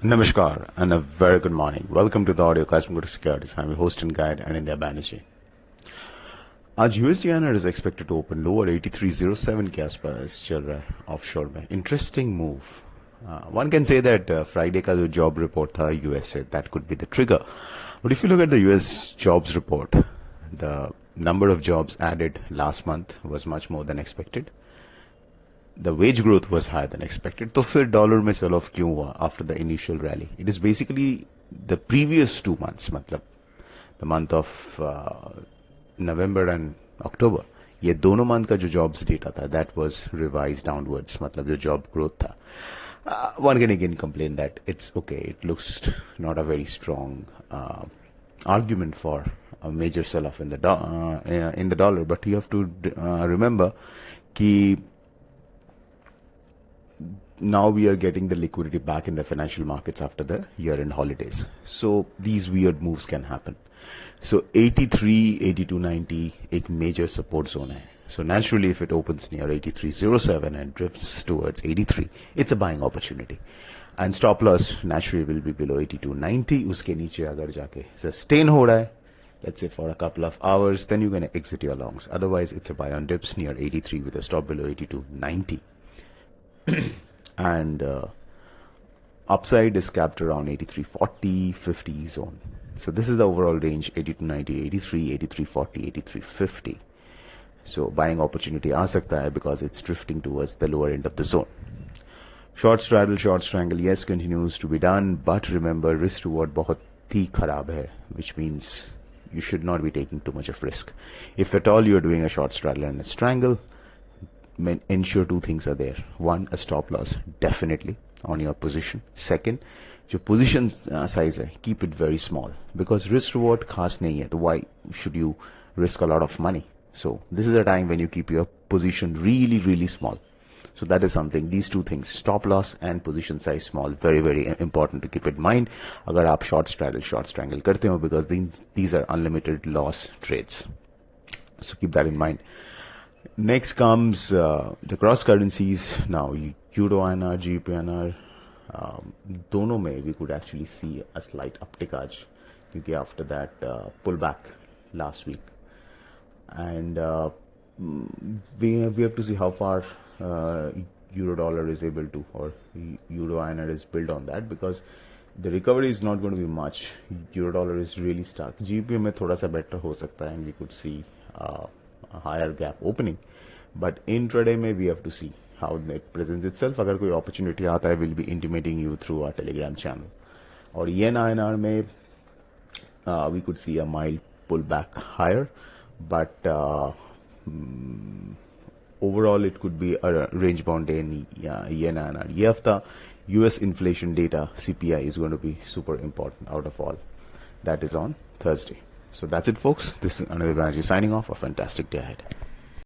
Namaskar and a very good morning. Welcome to the audio class from Kotak Securities. I'm your host and guide, Anindya Banerjee. आज USDINR is expected to open lower 8307 के आसपास चल रहा है offshore में. Interesting move. One can say that Friday का जो job report था US से, that could be the trigger. But if you look at the US jobs report, the number of jobs added last month was much more than expected. The wage growth was higher than expected. तो फिर dollar में cell off क्यों हुआ after the initial rally? It is basically the previous 2 months, मतलब the month of November and October, ये दोनों month का जो जॉब्स डेटा था दैट वाज रिवाइज डाउनवर्ड्स, मतलब जो जॉब ग्रोथ था. One can again complain that it's okay, it looks not a very strong argument for a major sell-off in the dollar, but you have to remember कि now we are getting the liquidity back in the financial markets after the year-end holidays. So these weird moves can happen. So 83, 8290 एक major support zone है. So naturally if it opens near 8307 and drifts towards 83, it's a buying opportunity. And stop loss naturally will be below 8290. उसके नीचे अगर जाके sustain हो रहा है, let's say for a couple of hours, then you're going to exit your longs. Otherwise it's a buy on dips near 83 with a stop below 8290. And upside is capped around 8340, 50 zone. So this is the overall range: 8290, 83, 8340, 8350. So buying opportunity आ सकता है because it's drifting towards the lower end of the zone. Short straddle, short strangle, yes, continues to be done, but remember risk reward बहुत ही खराब है, which means you should not be taking too much of risk. If at all you're doing a short straddle and a strangle, ensure 2 things are there. 1, a stop loss definitely on your position. Second, your position size hai, keep it very small, because risk reward khas nahi hai, so why should you risk a lot of money? So this is a time when you keep your position really small. So that is something, these 2 things, stop loss and position size small, very important to keep in mind agar aap short straddle, short strangle karte ho, because these are unlimited loss trades. So keep that in mind. Next comes the cross currencies. Now Euro INR, GBP INR, दोनों में we could actually see a slight uptick आज, क्योंकि after that pullback last week, and we have to see how far Euro dollar is able to, or Euro INR is built on that, because the recovery is not going to be much. Euro dollar is really stuck. GBP में थोड़ा सा better हो सकता है, and we could see a higher gap opening, but intraday में we have to see how it presents itself. अगर कोई opportunity आता है, we'll be intimating you through our Telegram channel. और yen INR में we could see a mild pullback higher, but overall it could be a range bound day in yen INR. ये हफ्ता US inflation data CPI is going to be super important out of all. That is on Thursday. So that's it, folks. This is Anindya Banerjee signing off. A fantastic day ahead.